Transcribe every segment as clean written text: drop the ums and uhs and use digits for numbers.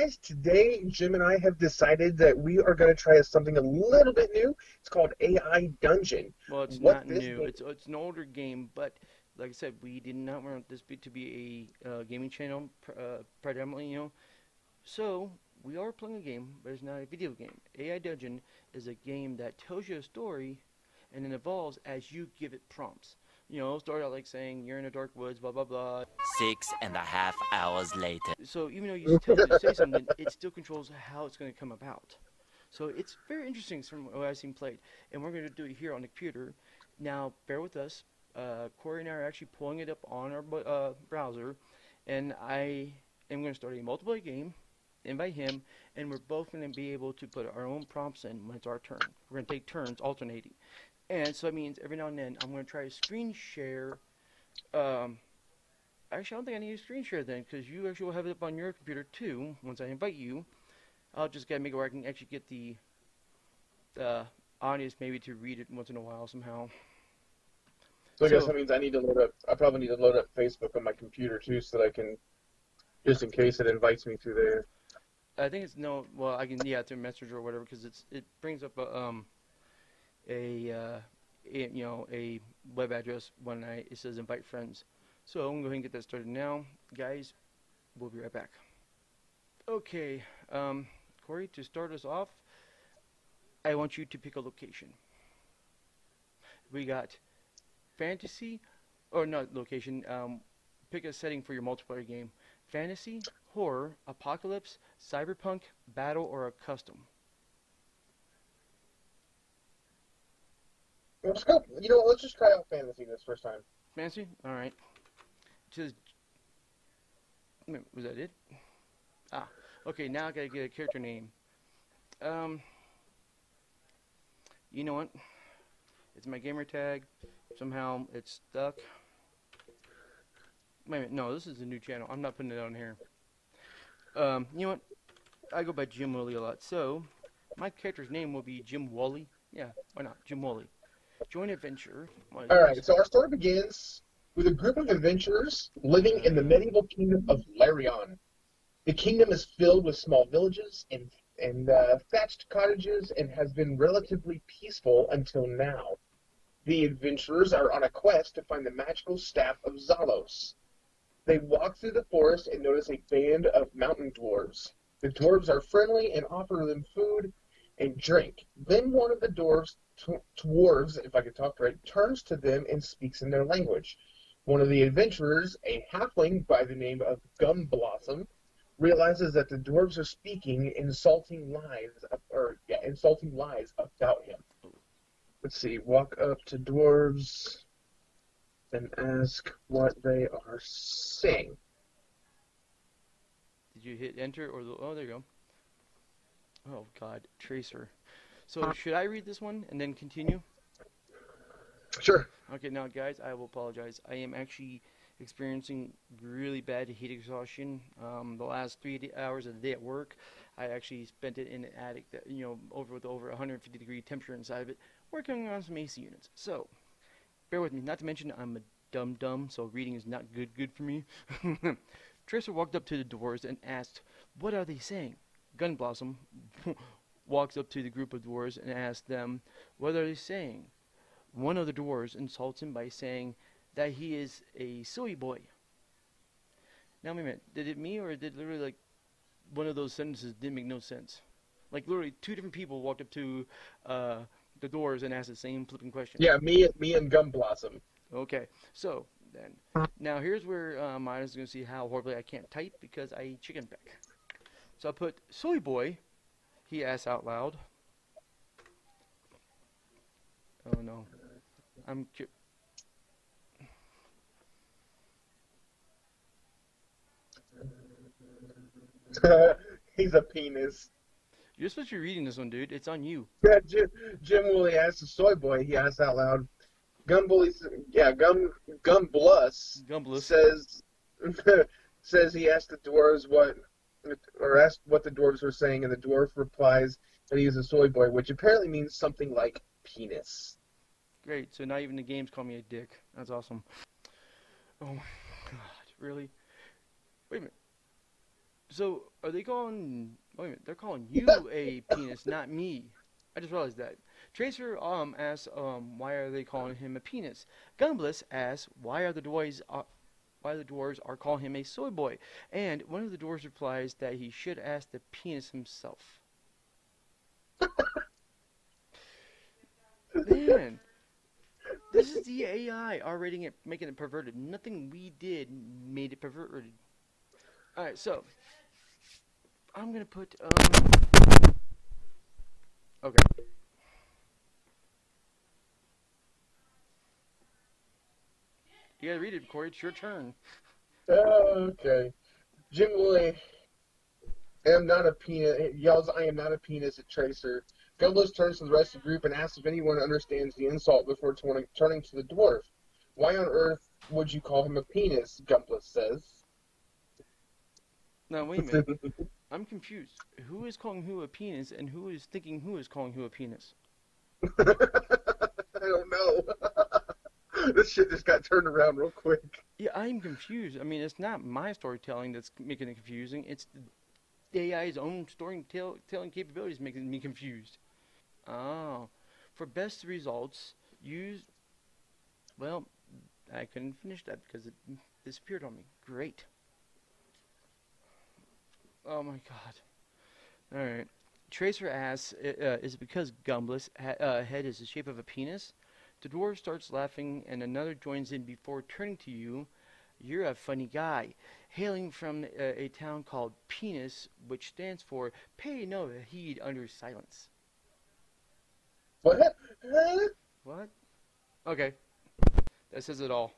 guys, today Jim and I have decided that we are going to try something a little bit new. It's called A.I Dungeon. Well, it's What not this new. game... It's an older game, but like I said, we did not want this to be a gaming channel predominantly, So we are playing a game, but it's not a video game. A.I Dungeon is a game that tells you a story, and it evolves as you give it prompts. Start out like saying you're in the dark woods, blah blah blah. 6.5 hours later. So even though you tell it to say something, it still controls how it's going to come about. So it's very interesting from what I've seen played, and we're going to do it here on the computer. Now, bear with us. Corey and I are actually pulling it up on our browser, and I am going to start a multiplayer game, invite him, and we're both going to be able to put our own prompts in when it's our turn. We're going to take turns alternating. And so that means every now and then I'm going to try to screen share. Actually, I don't think I need a screen share then, because you actually will have it up on your computer too once I invite you. I'll just gotta make it where I can actually get the audience maybe to read it once in a while somehow. So I guess that means I probably need to load up Facebook on my computer too, so that I can, just in case it invites me through there. I think it's well, I can, through Messenger or whatever, because it brings up a web address when it says invite friends. So I'm going to go ahead and get that started now. Guys, we'll be right back. Okay, Corey, to start us off, I want you to pick a location. We got fantasy, or not location, pick a setting for your multiplayer game. Fantasy, horror, apocalypse, cyberpunk, battle, or a custom. Let's go. Let's just try out fantasy this first time. Fantasy? Alright. Was that it? Ah, okay, now I gotta get a character name. You know what? It's my gamer tag. Somehow it's stuck. Wait a minute, no, this is a new channel. I'm not putting it on here. You know what? I go by Jim Woolley a lot, so my character's name will be Jim Woolley. Yeah, why not? Jim Woolley. Join adventure. Alright, so our story begins with a group of adventurers living in the medieval kingdom of Larion. The kingdom is filled with small villages and thatched cottages and has been relatively peaceful until now. The adventurers are on a quest to find the magical staff of Zalos. They walk through the forest and notice a band of mountain dwarves. The dwarves are friendly and offer them food and drink. Then one of the dwarves, if I could talk right, turns to them and speaks in their language. One of the adventurers, a halfling by the name of Gumblossom, realizes that the dwarves are speaking insulting lies about him. Let's see, walk up to dwarves and ask what they are saying. Did you hit enter or oh, there you go. Oh God, Tracer. So should I read this one and then continue? Sure. Okay, now guys, I will apologize. I am actually experiencing really bad heat exhaustion. The last 3 hours of the day at work, I actually spent it in an attic that, with over 150-degree temperature inside of it, working on some AC units. So, bear with me. Not to mention, I'm a dum-dum, so reading is not good for me. Tracer walked up to the dwarves and asked, "What are they saying?" Gunblossom walks up to the group of dwarves and asks them, "What are they saying?" One of the dwarves insults him by saying that he is a silly boy. Now, wait a minute. Did it me, or did literally, like, one of those sentences didn't make no sense? Like, literally, two different people walked up to the dwarves and asked the same flipping question. Yeah, me and Gumblossom. Okay, so, then. Now, here's where I was going to see how horribly I can't type because I chicken back. So I put, "Silly boy," he asks out loud. Oh, no. I'm He's a penis. You're supposed to be reading this one, dude. It's on you. Yeah, Jim Woolley asks the soy boy. He asks out loud. Gumblus says says he asked the dwarves asked what the dwarves were saying, and the dwarf replies that he is a soy boy, which apparently means something like penis. Great. So not even the games call me a dick. That's awesome. Oh my God, really? Wait a minute. So are they calling? Wait a minute, they're calling you a penis, not me. I just realized that. Tracer asks why are they calling him a penis? Gumbliss asks why the dwarves are calling him a soy boy, and one of the dwarves replies that he should ask the penis himself. Man, this is the AI R-rating it, making it perverted. Nothing we did made it perverted. All right, so I'm gonna put okay. You gotta read it, Corey. It's your turn. Okay. Jim Woolley, am not a penis. Yells, "I am not a penis" at Tracer. Gumblos turns to the rest of the group and asks if anyone understands the insult before turning to the dwarf. Why on earth would you call him a penis? Gumblos says. Now wait a minute. I'm confused. Who is calling who a penis, and who is thinking who is calling who a penis? I don't know. This shit just got turned around real quick. Yeah, I'm confused. I mean, it's not my storytelling that's making it confusing. It's the AI's own storytelling capabilities making me confused. Oh, for best results, use. Well, I couldn't finish that because it disappeared on me. Great. Oh my god. All right. Tracer asks, "Is it because Gumbliss' head is the shape of a penis?" The dwarf starts laughing, and another joins in before turning to you. You're a funny guy, hailing from a town called Penis, which stands for "Pay no heed under silence." What? What? Okay, that says it all.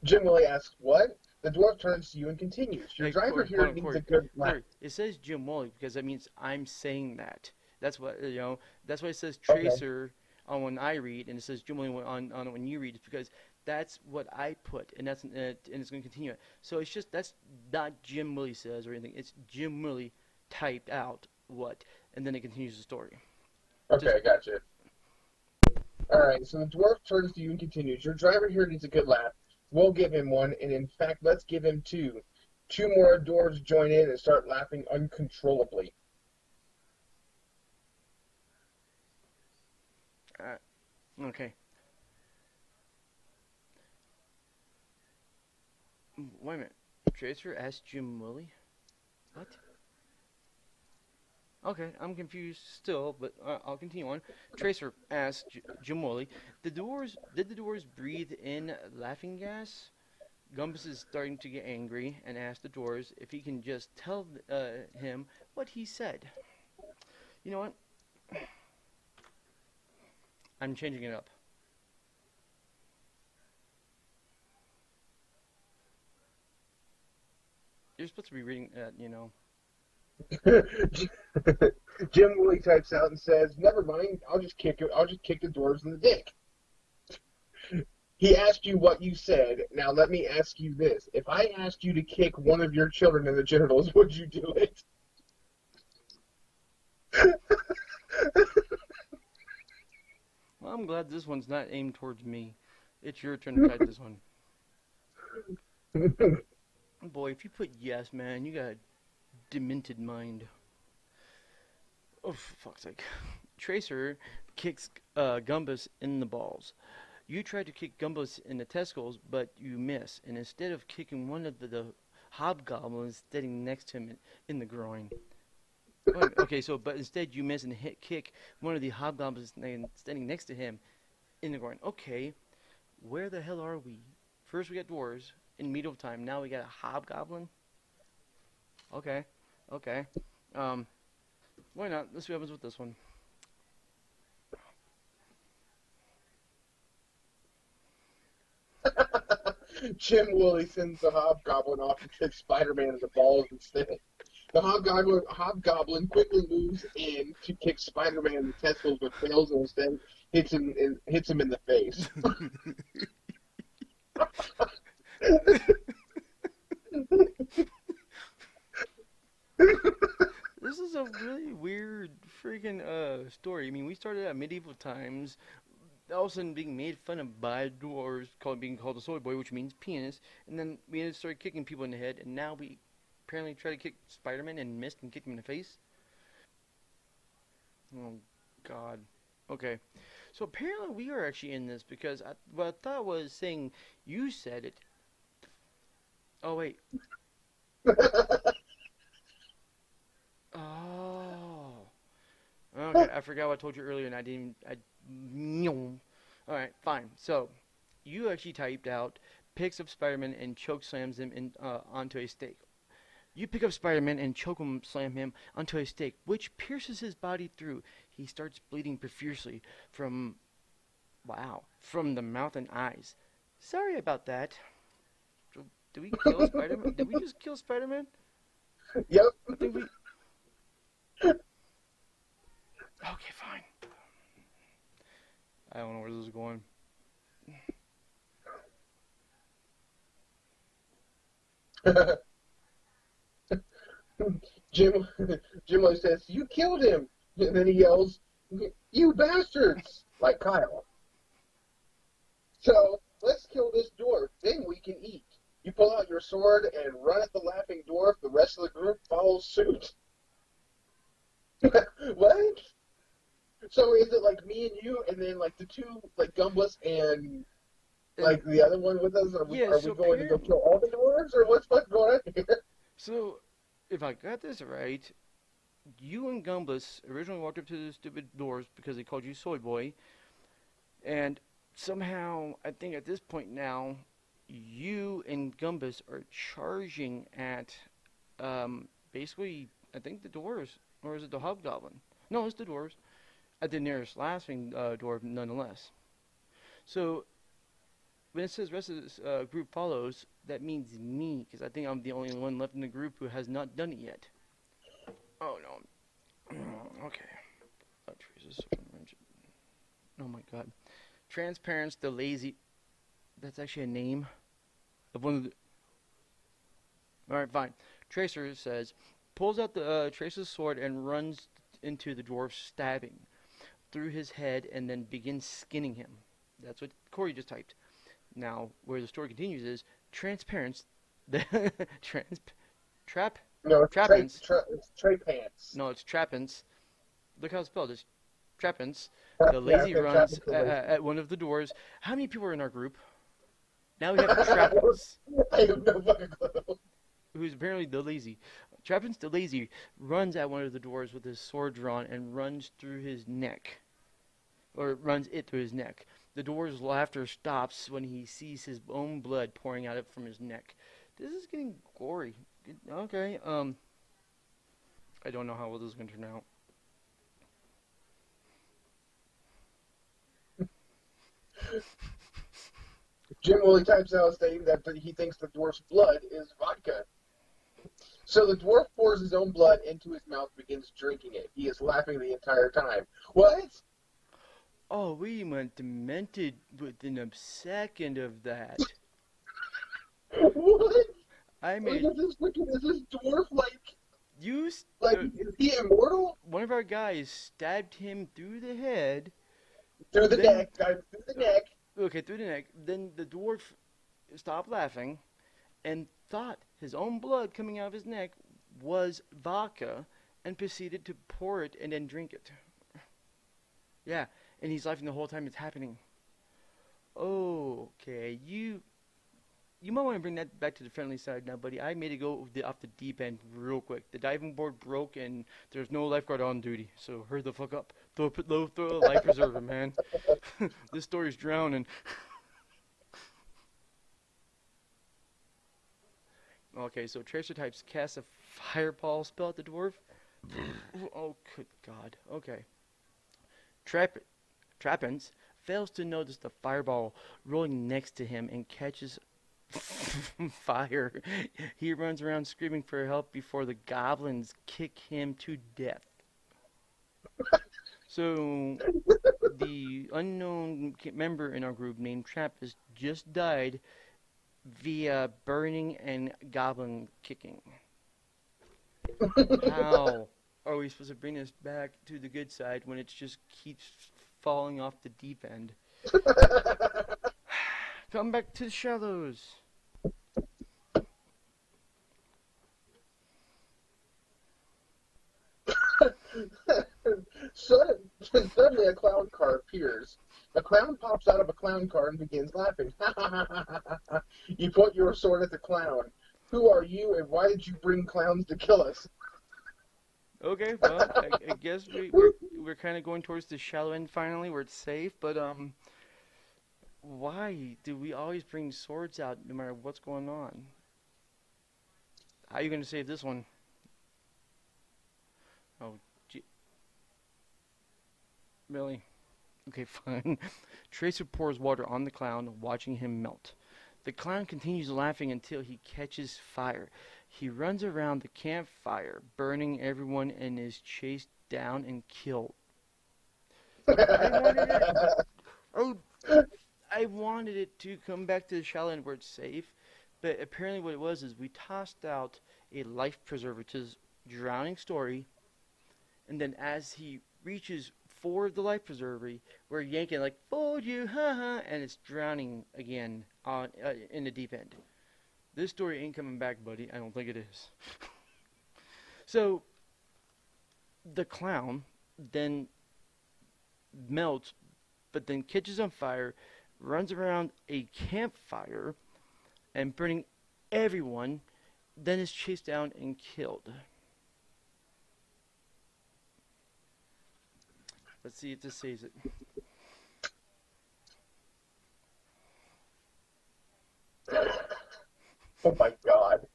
Jim Willie asks, "What?" The dwarf turns to you and continues. Your Hey, driver Corey, here hold on, needs a Corey. good laugh. Corey, it says Jim Wally because that means I'm saying that. That's what you know. That's why it says Okay. Tracer on when I read, and it says Jim Wally on when you read. It's because that's what I put, and it's going to continue it. So it's just that's not Jim Willie says or anything. It's Jim Willie typed out what, and then it continues the story. Just Okay, gotcha. All right, so the dwarf turns to you and continues. Your driver here needs a good laugh. We'll give him one, and in fact, let's give him two. Two more dwarves join in and start laughing uncontrollably. okay. Wait a minute. Tracer asked Jim Willie. What? Okay, I'm confused still, but I'll continue on. Tracer asked Jim Woolley, did the doors breathe in laughing gas? Gumbus is starting to get angry and asks the doors if he can just tell him what he said. You know what? I'm changing it up. You're supposed to be reading that, you know. Jim Woolley types out and says, "Never mind. I'll just kick it. I'll just kick the dwarves in the dick." He asked you what you said. Now let me ask you this: if I asked you to kick one of your children in the genitals, would you do it? Well, I'm glad this one's not aimed towards me. It's your turn to type this one. Boy, if you put yes, man, you got a demented mind. Oh, for fuck's sake. Tracer kicks Gumbus in the balls. You try to kick Gumbus in the testicles, but you miss, and instead of kicking one of the hobgoblins standing next to him in the groin. Okay, so but instead you miss and kick one of the hobgoblins standing next to him in the groin. Okay, where the hell are we? First we got dwarves in medieval time. Now we got a hobgoblin. Okay, okay. Um, why not? Let's see what happens with this one. Jim Woolley sends the hobgoblin off to kick Spiderman in the balls instead. The hobgoblin quickly moves in to kick Spider-Man in the testicles, but fails and instead hits him in the face. This is a really weird freaking story. I mean, we started at medieval times. all of a sudden being made fun of by dwarves, being called a soy boy, which means penis, and then we had to start kicking people in the head, and now we apparently try to kick Spider-Man and missed and kicked him in the face. Oh God. Okay. So apparently we are actually in this because what I thought was saying you said it. Oh wait. Oh. Okay. I forgot what I told you earlier, and I didn't. All right. Fine. So you actually typed out picks up Spider-Man and choke slams him onto a stake. You pick up Spider-Man and choke him, slam him onto a stake, which pierces his body through. He starts bleeding profusely from, wow, from the mouth and eyes. Sorry about that. Did we kill Spider-Man? Did we just kill Spider-Man? Yep. I think we. Okay, fine. I don't know where this is going. Jim Jimbo says, "You killed him," and then he yells, "You bastards!" like Kyle. So let's kill this dwarf, then we can eat. You pull out your sword and run at the laughing dwarf. The rest of the group follows suit. What? So is it like me and you, and then like the two, like Gumbus and And like the other one with us? yeah, Are so we going to go apparently, kill all the dwarves, or what's going on here? so if I got this right, you and Gumbus originally walked up to the stupid doors because they called you Soy Boy, and somehow I think at this point now, you and Gumbus are charging at basically I think the dwarves, or is it the hobgoblin? No, it's the dwarves at the nearest laughing dwarf nonetheless. So when it says rest of this group follows, that means me, because I think I'm the only one left in the group who has not done it yet. Oh no. Okay. Traces. Oh my god. Transparence the lazy. That's actually a name of one of the. Alright, fine. Tracer says, pulls out the Tracer's sword and runs into the dwarf, stabbing through his head and then begins skinning him. That's what Corey just typed. Now, where the story continues is transparent. The trans trap No, trappins. it's Trey Pants. No, it's trappins. Look how it's spelled. It's trappins. The Yeah, lazy okay, runs Trappins are lazy. at one of the doors. How many people are in our group? Now we have trappins, I have no fucking clue. who's apparently the lazy. Trappins the lazy runs at one of the doors with his sword drawn and runs through his neck, or runs it through his neck. The dwarf's laughter stops when he sees his own blood pouring out from his neck. This is getting gory. Okay, I don't know how well this is going to turn out. Jim Woolley types out stating that he thinks the dwarf's blood is vodka. So the dwarf pours his own blood into his mouth and begins drinking it. He is laughing the entire time. What? Oh, we went demented within a second of that. What? I Like, made is this dwarf you. like, is he immortal? One of our guys stabbed him through the head. Through the Then neck, guys, through the neck. okay, through the neck. Then the dwarf stopped laughing and thought his own blood coming out of his neck was vodka and proceeded to pour it and then drink it. Yeah, and he's laughing the whole time it's happening. Okay, you might want to bring that back to the friendly side now, buddy. I made it go off the deep end real quick. The diving board broke and there's no lifeguard on duty, so hurry the fuck up. Throw a life preserver, man. This story's drowning. Okay, so Tracer types casts a fireball spell at the dwarf. Oh, good God. Okay. Trappins fails to notice the fireball rolling next to him and catches fire. He runs around screaming for help before the goblins kick him to death. So, the unknown member in our group named Trappist just died via burning and goblin kicking. How are we supposed to bring this back to the good side when it just keeps falling off the deep end? Come back to the shadows. Suddenly, a clown car appears. A clown pops out of a clown car and begins laughing. You point your sword at the clown. Who are you, and why did you bring clowns to kill us? Okay, well, I guess we're kind of going towards the shallow end finally, where it's safe. But why do we always bring swords out no matter what's going on? How are you gonna save this one? Oh, gee, really? Okay, fine. Tracer pours water on the clown, watching him melt. The clown continues laughing until he catches fire. He runs around the campfire, burning everyone, and is chased down and killed. I wanted it. Oh, I wanted it to come back to the shallow end where it's safe, but apparently what it was is we tossed out a life preserver to his drowning story, and then as he reaches for the life preserver, we're yanking like "fooled you, haha," and it's drowning again on in the deep end. This story ain't coming back, buddy. I don't think it is. So the clown then melts, but then catches on fire, runs around a campfire, and burning everyone, then is chased down and killed. Let's see if this saves it. Oh my god.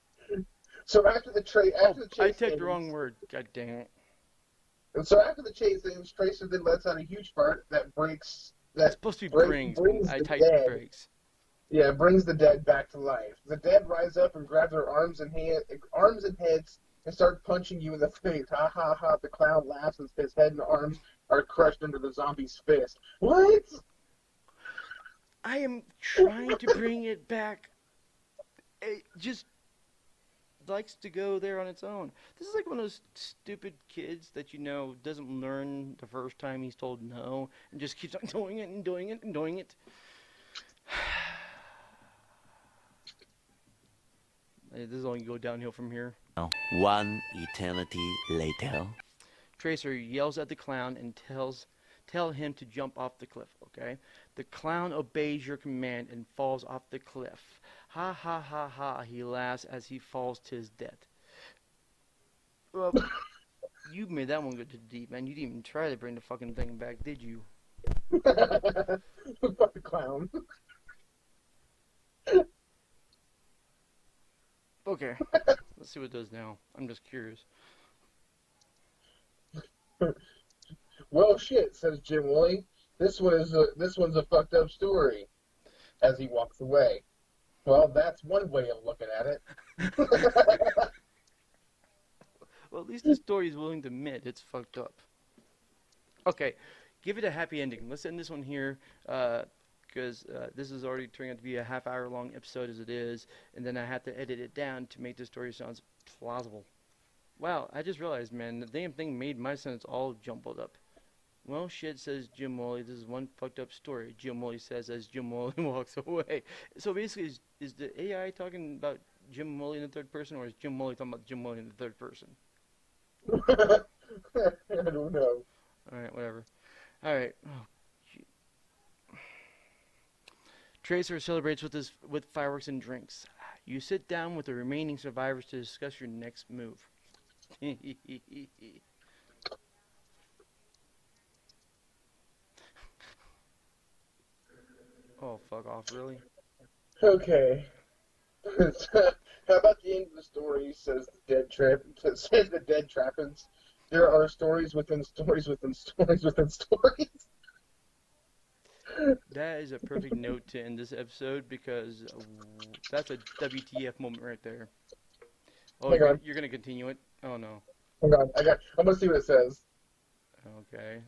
So after the Oh, chase I typed the ends, wrong word. God dang it. and so after the chase ends, Tracer then lets out a huge fart It's that supposed to be brings, but brings I the typed dead. breaks. Yeah, brings the dead back to life. The dead rise up and grab their arms and heads and start punching you in the face. Ha ha ha! The clown laughs as his head and arms are crushed under the zombie's fist. What? I am trying to bring it back. It just likes to go there on its own. This is like one of those stupid kids that doesn't learn the first time he's told no and just keeps on doing it and doing it and doing it. This is only go downhill from here. One eternity later. Tracer yells at the clown and tell him to jump off the cliff, okay? The clown obeys your command and falls off the cliff. Ha ha ha ha, he laughs as he falls to his death. Well, you made that one go too deep, man. You didn't even try to bring the fucking thing back, did you? Fuck the clown. Okay, let's see what it does now. I'm just curious. Well, shit, says Jim Woolley. This one's a fucked up story. As he walks away. Well, that's one way of looking at it. Well, at least the story is willing to admit it's fucked up. Okay, give it a happy ending. Let's end this one here, because this is already turning out to be a half-hour long episode as it is, and then I have to edit it down to make the story sound plausible. Wow, I just realized, man, the damn thing made my sentence all jumbled up. Well, shit, says Jim Woolley. This is one fucked up story. Jim Woolley says as Jim Woolley walks away. So basically, is the AI talking about Jim Woolley in the third person, or is Jim Woolley talking about Jim Woolley in the third person? I don't know. Alright, whatever. Alright. Oh, gee. Tracer celebrates with fireworks and drinks. You sit down with the remaining survivors to discuss your next move. Oh, fuck off, really? Okay. How about the end of the story? Says the dead trappings. There are stories within stories within stories within stories. That is a perfect note to end this episode because that's a WTF moment right there. Oh, Hang on. you're gonna continue it? Oh no. Hang on. I'm gonna see what it says. Okay.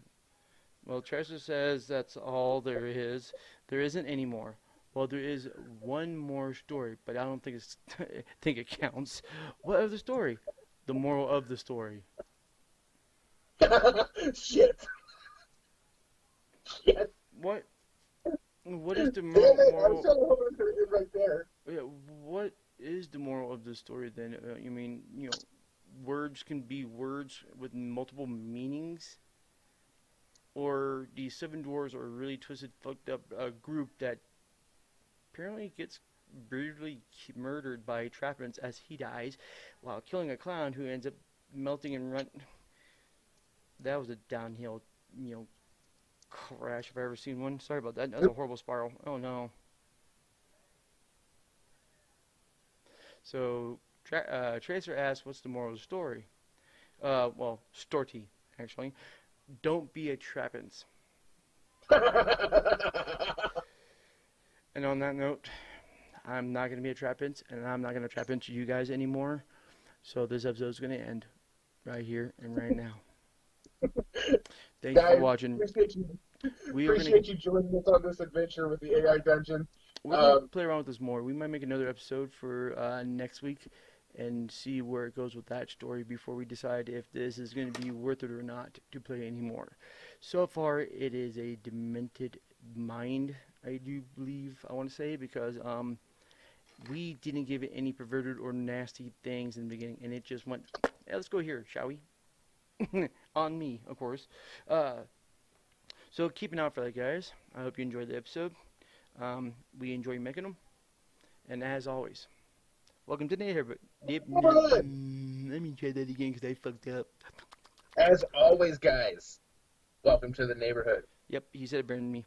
Well, Treasure says that's all there is. There isn't any more. Well, there is one more story, but I don't think think it counts. What of the story? The moral of the story. Shit. Shit. What? What is the Damn it! I was moral? trying to hold it right there. Yeah, what is the moral of the story then? You mean, words can be words with multiple meanings? Or the seven dwarves are a really twisted, fucked up group that apparently gets brutally murdered by Trappins as he dies while killing a clown who ends up melting and run. That was a downhill, you know, crash if I ever seen one. Sorry about that. That was a horrible spiral. Oh no. So Tracer asks, "What's the moral of the story?" Well, Storty actually. Don't be a Trappins. And on that note, I'm not gonna be a Trappins, and I'm not gonna trap into you guys anymore. So this episode is gonna end right here and right now. Thanks for Guys, watching. appreciate you. We are gonna Appreciate you joining us on this adventure with the AI Dungeon. we're gonna play around with this more. We might make another episode for next week and see where it goes with that story before we decide if this is going to be worth it or not to play anymore. So far, it is a demented mind, I do believe I want to say, because we didn't give it any perverted or nasty things in the beginning, and it just went, yeah, let's go here, shall we? On me, of course. So keep an eye out for that, guys. I hope you enjoyed the episode. We enjoy making them, and as always, welcome to the neighborhood. Let me try that again because I fucked up. As always, guys, welcome to the neighborhood. Yep, he said it better than me.